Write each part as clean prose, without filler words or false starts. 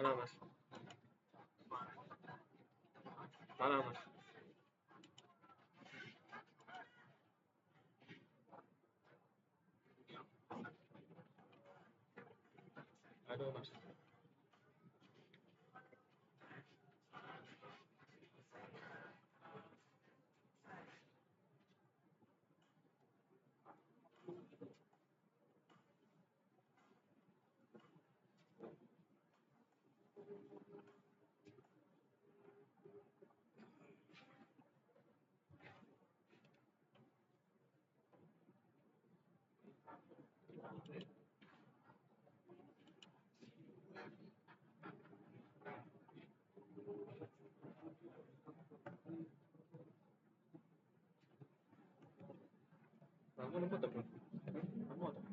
Mana mas? Mana mas? Aduh mas. Kamu nemu tak? Kamu tak?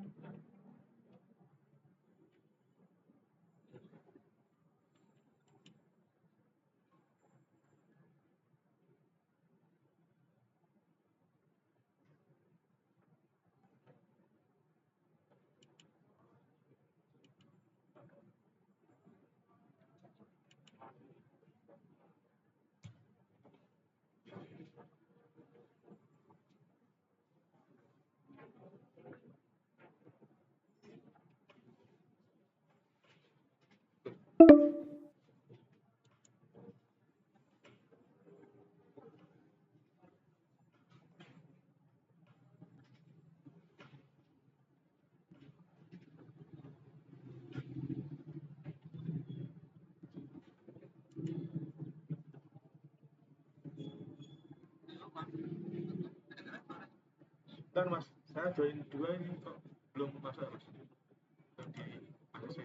Dan mas, saya join 2 ini kok belum masuk mas. Di ACC.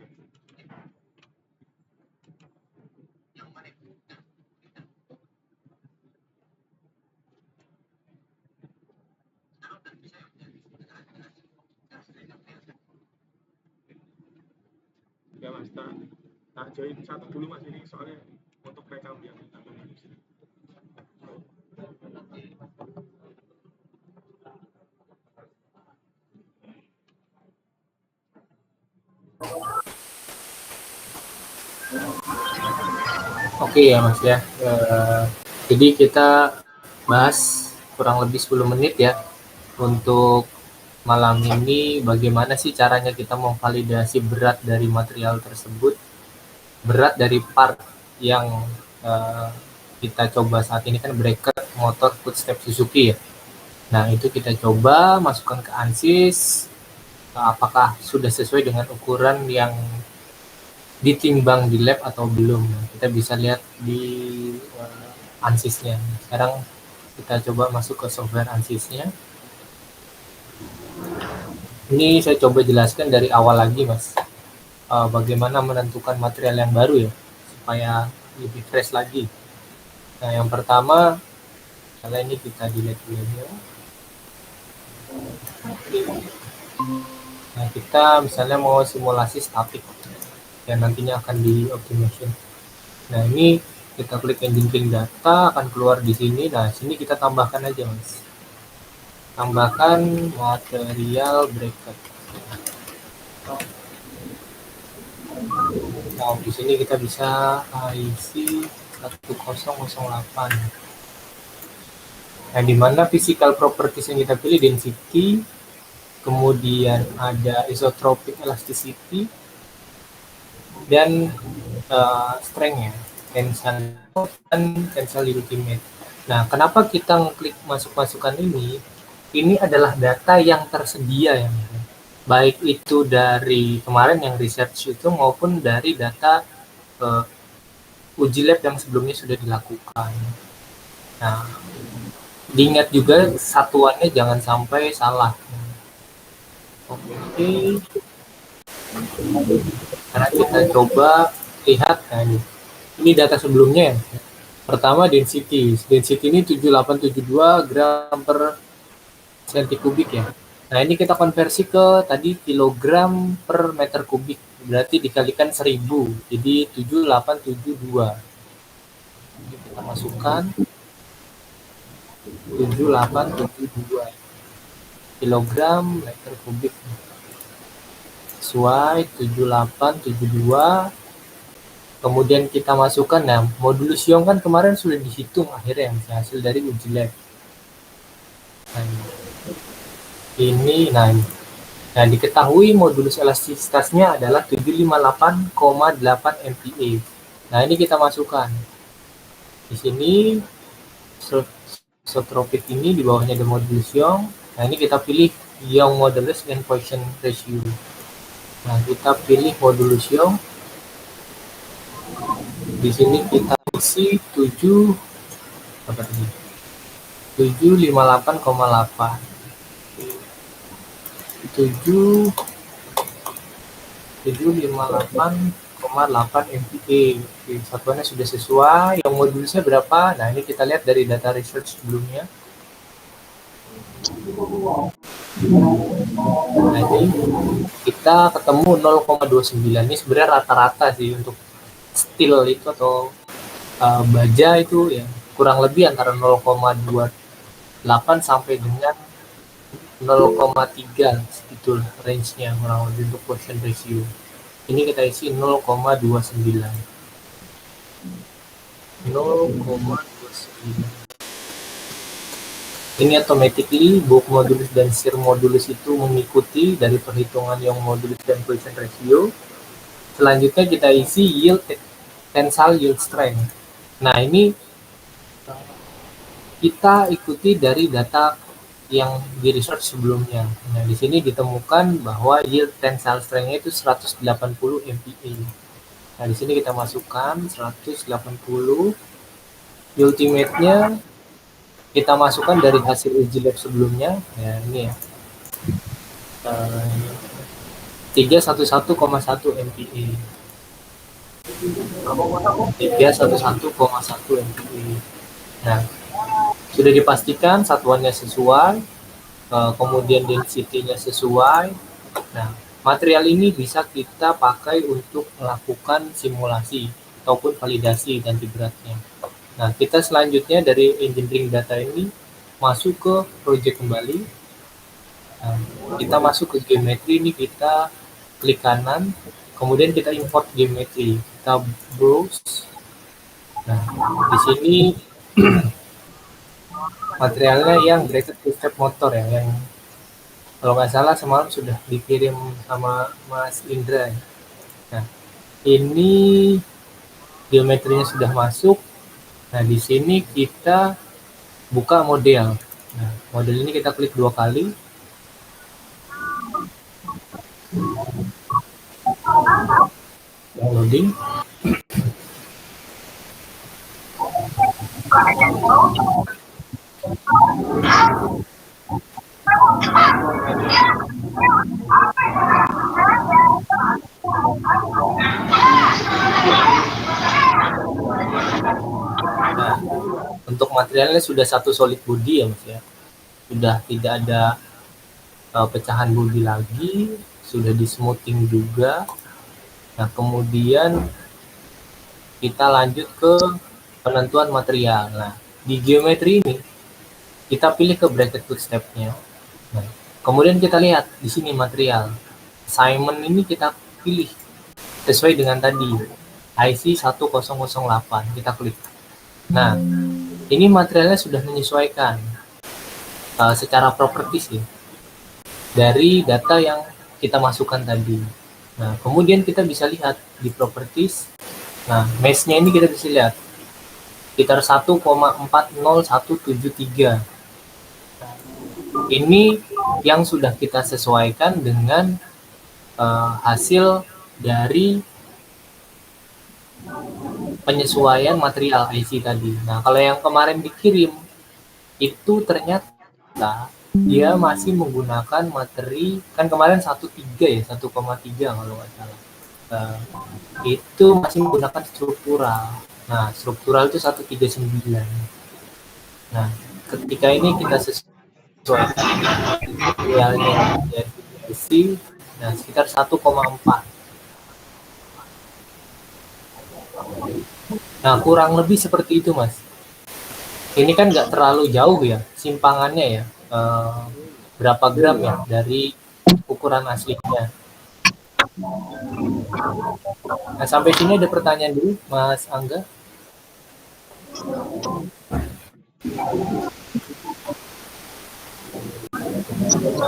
Ya mas, tak join satu dulu mas ini soalnya untuk rekam yang Oke ya Mas ya. Jadi kita bahas kurang lebih 10 menit ya untuk malam ini bagaimana sih caranya kita memvalidasi berat dari material tersebut, berat dari part yang kita coba saat ini kan bracket motor footstep Suzuki ya. Nah itu kita coba masukkan ke ANSYS, apakah sudah sesuai dengan ukuran yang ditimbang di lab atau belum. Kita bisa lihat di ANSYS-nya. Sekarang kita coba masuk ke software ANSYS-nya. Ini saya coba jelaskan dari awal lagi Mas, bagaimana menentukan material yang baru ya, supaya lebih fresh lagi. Nah yang pertama, misalnya ini kita delete dulu aja. Nah kita misalnya mau simulasi statik yang nantinya akan di optimization. Nah ini kita klik engine clean data, akan keluar di sini. Nah sini kita tambahkan aja Mas, tambahkan material bracket. Nah di sini kita bisa IC 1008. Nah di mana physical properties yang kita pilih density, kemudian ada isotropic elasticity dan strength-nya, tensile dan tensile ultimate. Nah, kenapa kita ngeklik masuk-masukan ini? Ini adalah data yang tersedia ya, baik itu dari kemarin yang research itu maupun dari data uji lab yang sebelumnya sudah dilakukan. Nah, diingat juga satuannya jangan sampai salah. Oke. Karena kita coba lihat, nah ini data sebelumnya ya. Pertama density ini 7872 gram per senti kubik ya. Nah ini kita konversi ke tadi kilogram per meter kubik, berarti dikalikan 1000, jadi 7872. Jadi kita masukkan 7872 kilogram meter kubik sesuai 7872. Kemudian kita masukkan, nah modulus Young kan kemarin sudah dihitung akhirnya hasil dari uji lab. Nah, ini nah diketahui modulus elastisitasnya adalah 758,8 MPa. Nah ini kita masukkan di sini isotropik ini, di bawahnya ada modulus Young. Nah ini kita pilih Young modulus dan Poisson ratio. Nah kita pilih modulus Young. Di sini kita isi 758,8. 758,8 MPa. Satuannya sudah sesuai. Yang modulusnya berapa? Nah ini kita lihat dari data research sebelumnya. Nah ini kita ketemu 0,29. Ini sebenarnya rata-rata sih untuk steel itu atau baja itu ya, kurang lebih antara 0,28 sampai dengan 0,3 gitu range-nya kurang lebih untuk Poisson ratio. Ini kita isi 0,29. Ini automatically both modulus dan shear modulus itu mengikuti dari perhitungan Young modulus dan Poisson ratio. Selanjutnya kita isi yield, tensile yield strength. Nah ini kita ikuti dari data yang di research sebelumnya. Nah di sini ditemukan bahwa yield tensile strength-nya itu 180 MPa. Nah di sini kita masukkan 180. Ultimate-nya kita masukkan dari hasil uji lab sebelumnya. Ya ini ya. 311,1 MPa. 311,1 MPa. Nah, sudah dipastikan satuannya sesuai, kemudian density-nya sesuai. Nah, material ini bisa kita pakai untuk melakukan simulasi ataupun validasi ganti beratnya. Nah, kita selanjutnya dari engineering data ini masuk ke project kembali. Nah, kita masuk ke geometry ini, kita klik kanan, kemudian kita import geometry, kita browse. Nah, di sini materialnya yang bracket step motor ya, yang kalau nggak salah semalam sudah dikirim sama Mas Indra. Nah, ini geometrinya sudah masuk. Nah, di sini kita buka model. Nah, model ini kita klik 2 kali. Downloading. Nah, untuk materialnya sudah satu solid body ya Mas ya. Sudah tidak ada pecahan body lagi, sudah di smoothing juga. Nah, kemudian kita lanjut ke penentuan material. Nah, di geometri ini kita pilih ke bracket footstep-nya. Nah, kemudian kita lihat di sini material. Assignment ini kita pilih sesuai dengan tadi IC 1008, kita klik. Nah, ini materialnya sudah menyesuaikan secara properties ya, dari data yang kita masukkan tadi. Nah, kemudian kita bisa lihat di properties. Nah, mesh-nya ini kita bisa lihat sekitar 1,40173. Ini yang sudah kita sesuaikan dengan hasil dari penyesuaian material IC tadi. Nah, kalau yang kemarin dikirim itu ternyata dia masih menggunakan materi, kan kemarin 1,3 ya, 1,3 kalau nggak salah. Itu masih menggunakan struktural. Nah, struktural itu 139. Nah, ketika ini kita sesuaikan materialnya dari besi, nah sekitar 1,4. Nah, kurang lebih seperti itu, Mas. Ini kan nggak terlalu jauh ya, simpangannya ya. Berapa gram ya dari ukuran aslinya. Nah, sampai sini ada pertanyaan dulu, Mas Angga.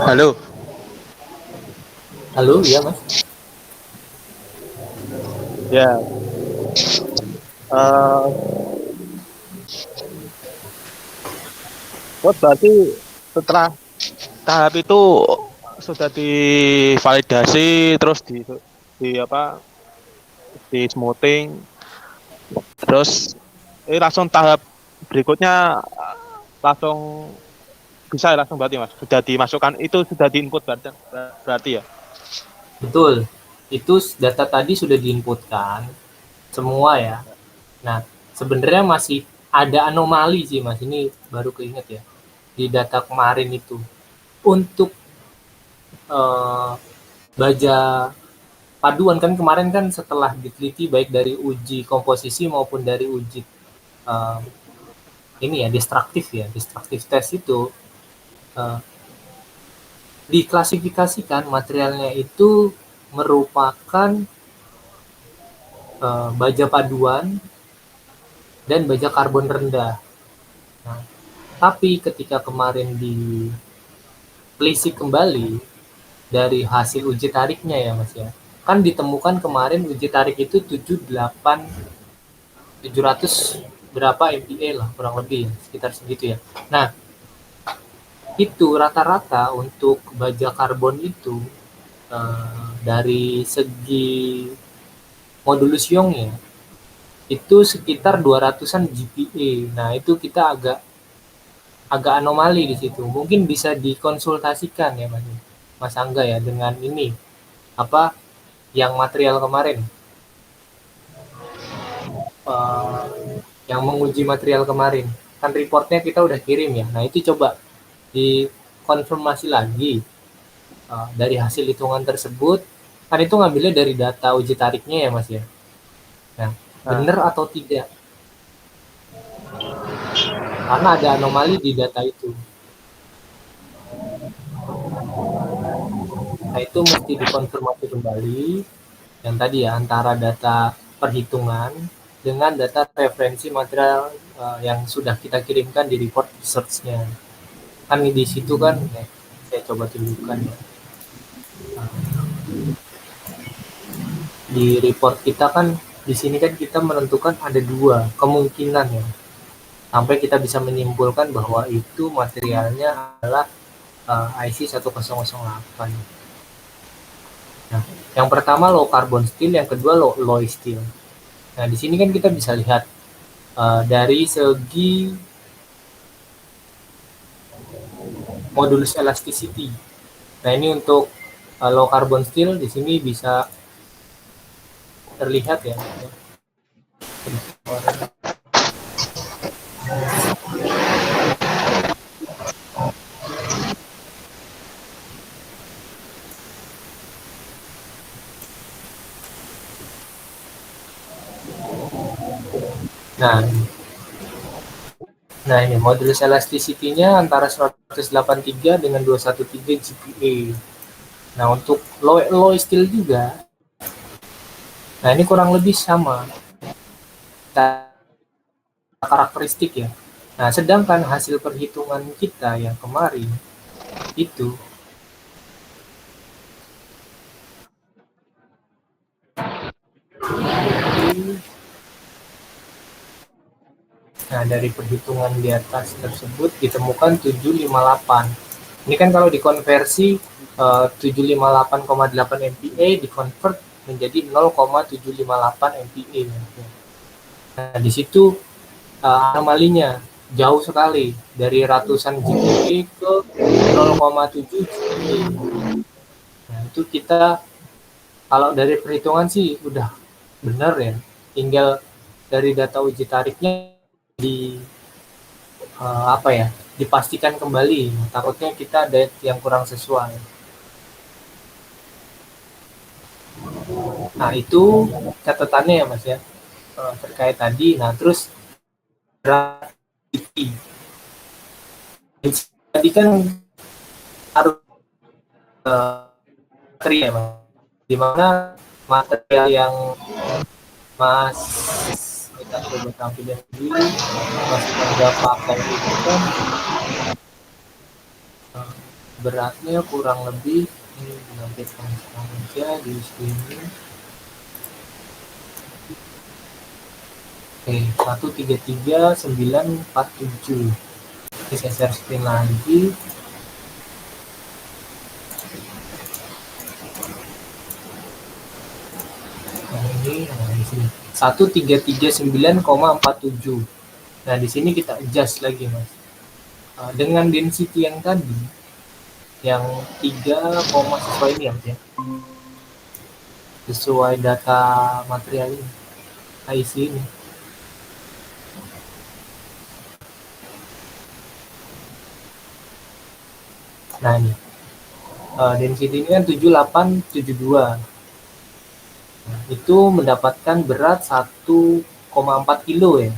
Halo. Halo, iya Mas. Ya. Berarti setelah tahap itu sudah divalidasi, terus di apa? Di smoothing, terus langsung tahap berikutnya langsung bisa langsung berarti Mas. Sudah dimasukkan itu sudah diinput berarti ya. Betul. Itu data tadi sudah diinputkan semua ya. Nah, sebenarnya masih ada anomali sih Mas. Ini baru keinget ya. Di data kemarin itu. Untuk baja paduan kan kemarin kan setelah diteliti baik dari uji komposisi maupun dari uji ini ya destruktif test itu diklasifikasikan materialnya itu merupakan baja paduan dan baja karbon rendah. Nah, tapi ketika kemarin ditelisik kembali dari hasil uji tariknya ya Mas ya, kan ditemukan kemarin uji tarik itu 700 berapa MPa lah kurang lebih sekitar segitu ya. Nah, itu rata-rata untuk baja karbon itu dari segi modulus Young-nya itu sekitar 200-an GPa. Nah, itu kita agak anomali di situ. Mungkin bisa dikonsultasikan ya Mas Angga ya dengan ini apa yang material kemarin yang menguji material kemarin kan reportnya kita udah kirim ya. Nah, itu coba dikonfirmasi lagi dari hasil hitungan tersebut, kan itu ngambilnya dari data uji tariknya ya Mas ya. Nah, benar atau tidak, karena ada anomali di data itu. Nah, itu mesti dikonfirmasi kembali yang tadi ya, antara data perhitungan dengan data referensi material yang sudah kita kirimkan di report research-nya. Kan di situ kan saya coba tunjukkan ya. Di report kita kan di sini kan kita menentukan ada 2 kemungkinan ya. Sampai kita bisa menyimpulkan bahwa itu materialnya adalah IC 1008. Nah, yang pertama low carbon steel, yang kedua low alloy steel. Nah, di sini kan kita bisa lihat dari segi modulus elasticity. Nah, ini untuk low carbon steel di sini bisa terlihat ya. Nah ini modulus elasticity-nya antara 183 dengan 213 GPa. Nah, untuk low alloy steel juga, nah ini kurang lebih sama karakteristik ya. Nah, sedangkan hasil perhitungan kita yang kemarin itu nah dari perhitungan di atas tersebut ditemukan 758. Ini kan kalau dikonversi 758,8 MPa dikonvert menjadi 0,758 MPa. Nah, di situ anomalinya jauh sekali dari ratusan GPa ke 0,7 GPa. Nah, itu kita kalau dari perhitungan sih udah benar ya, tinggal dari data uji tariknya di dipastikan kembali. Takutnya kita ada yang kurang sesuai. Nah, itu catatannya ya Mas ya, terkait tadi. Nah, terus tadi kan harus materi ya Mas, dimana material yang Mas kita coba tampilkan dulu Mas Angga pakai itu kan beratnya kurang lebih ini dinampilkan aja di sini. Oke, 133.947. Kita share screen lagi. Nah, di sini 133.9,47. Nah, di sini kita adjust lagi, Mas. Dengan density yang tadi, yang 3, sesuai ini ya, sesuai data material ini, IC ini. Nah, ini density ini kan 7872. Nah, itu mendapatkan berat 1,4 kilo ya.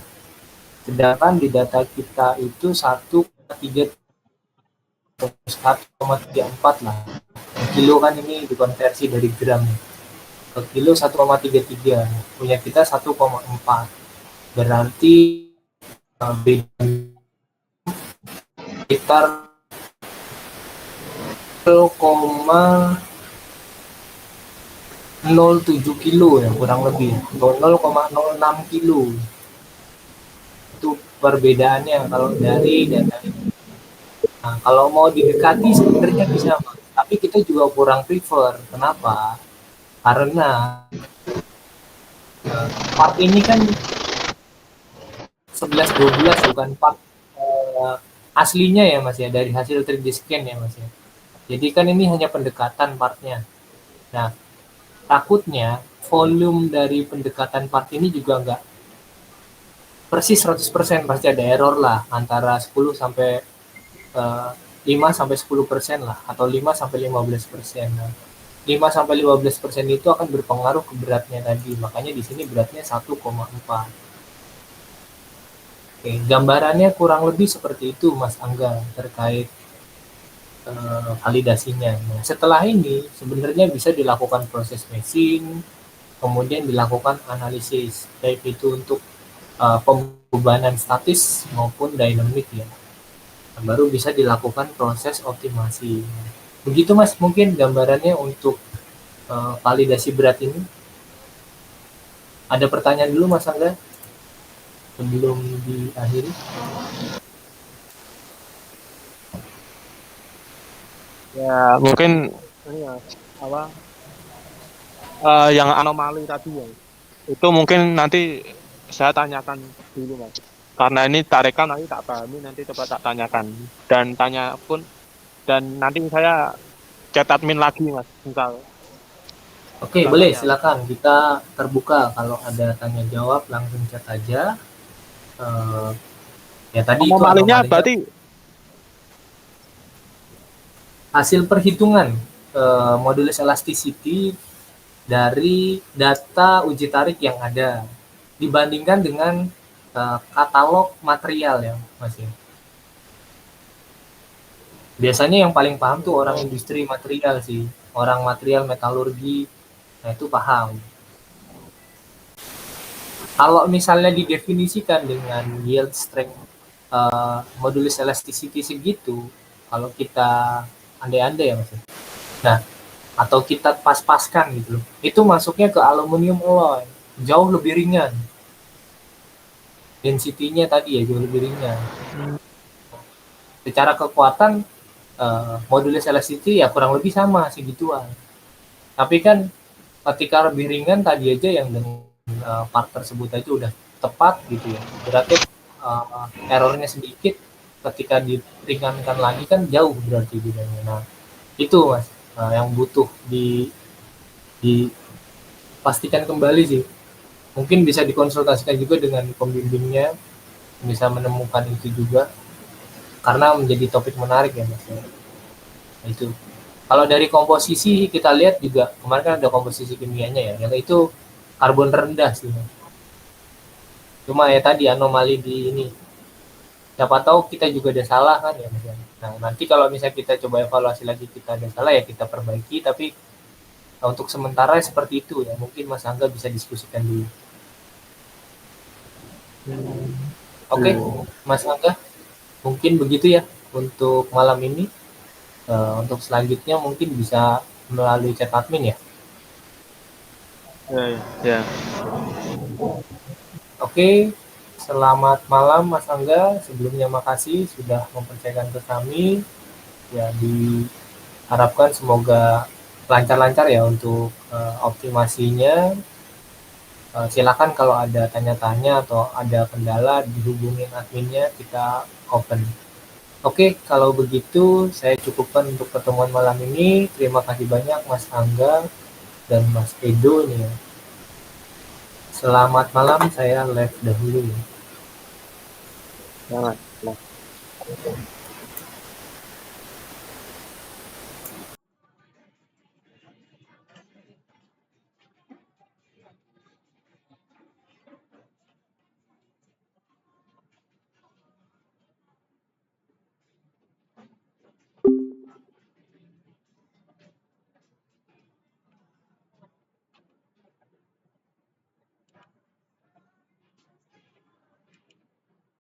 Sedangkan di data kita itu 1,34 lah. Kilo kan ini dikonversi dari gram ke kilo 1,33. Punya kita 1,4. Berarti beda sekitar 0,07 kilo ya, kurang lebih 0,06 kilo. Itu perbedaannya kalau dari data ini. Nah, kalau mau didekati sebenarnya bisa, tapi kita juga kurang prefer. Kenapa? Karena part ini kan 11-12 bukan part aslinya ya Mas ya, dari hasil 3D scan ya Mas ya. Jadi kan ini hanya pendekatan partnya. Nah, takutnya volume dari pendekatan part ini juga enggak persis 100%, pasti ada error lah antara 10 sampai 5 sampai 10% lah, atau 5 sampai 15%. Nah, 5 sampai 15% itu akan berpengaruh ke beratnya tadi. Makanya di sini beratnya 1,4. Oke, gambarannya kurang lebih seperti itu Mas Angga terkait validasinya. Nah, setelah ini sebenarnya bisa dilakukan proses matching, kemudian dilakukan analisis, baik itu untuk pembebanan statis maupun dinamik ya. Baru bisa dilakukan proses optimasi. Begitu Mas, mungkin gambarannya untuk validasi berat ini. Ada pertanyaan dulu Mas Angga sebelum diakhiri? Ya mungkin ini ya apa yang anomali tadi ya, itu mungkin nanti saya tanyakan dulu Mas, karena ini tarikan nanti tak pahami, nanti coba tak tanyakan dan tanya pun, dan nanti saya chat admin lagi Mas misal. Oke, boleh silakan, kita terbuka kalau ada tanya jawab langsung chat aja. Ya tadi itu anomalinya berarti hasil perhitungan modulus elasticity dari data uji tarik yang ada dibandingkan dengan katalog material ya Mas ya. Biasanya yang paling paham tuh orang industri material sih, orang material metalurgi, nah itu paham. Kalau misalnya didefinisikan dengan yield strength modulus elasticity segitu, kalau kita andai-andai ya Mas. Nah, atau kita pas-paskan gitu loh. Itu masuknya ke aluminium alloy, jauh lebih ringan. Density-nya tadi ya jauh lebih ringan. Secara kekuatan modulus elasticity ya kurang lebih sama segituan. Tapi kan ketika lebih ringan tadi aja yang dengan part tersebut aja udah tepat gitu ya. Berarti errornya sedikit, ketika diringankan lagi kan jauh berarti bedanya. Nah, itu Mas yang butuh dipastikan kembali sih. Mungkin bisa dikonsultasikan juga dengan pembimbingnya, bisa menemukan itu juga, karena menjadi topik menarik ya Mas. Nah, itu. Kalau dari komposisi kita lihat juga, kemarin kan ada komposisi kimianya ya, yang itu karbon rendah sih. Cuma ya tadi anomali di ini, siapa tahu kita juga ada salah kan ya Mas. Nah, nanti kalau misalnya kita coba evaluasi lagi kita ada salah ya kita perbaiki, tapi untuk sementara seperti itu ya. Mungkin Mas Angga bisa diskusikan dulu. Oke, Mas Angga, mungkin begitu ya untuk malam ini. Untuk selanjutnya mungkin bisa melalui chat admin ya. Ya. Oke, selamat malam Mas Angga. Sebelumnya makasih sudah mempercayakan ke kami. Ya, diharapkan semoga lancar-lancar ya untuk optimasinya. Silakan kalau ada tanya-tanya atau ada kendala dihubungin adminnya, kita open. Oke, kalau begitu saya cukupkan untuk pertemuan malam ini. Terima kasih banyak Mas Angga dan Mas Edo nih ya. Selamat malam, saya live dahulu ya. Jangan.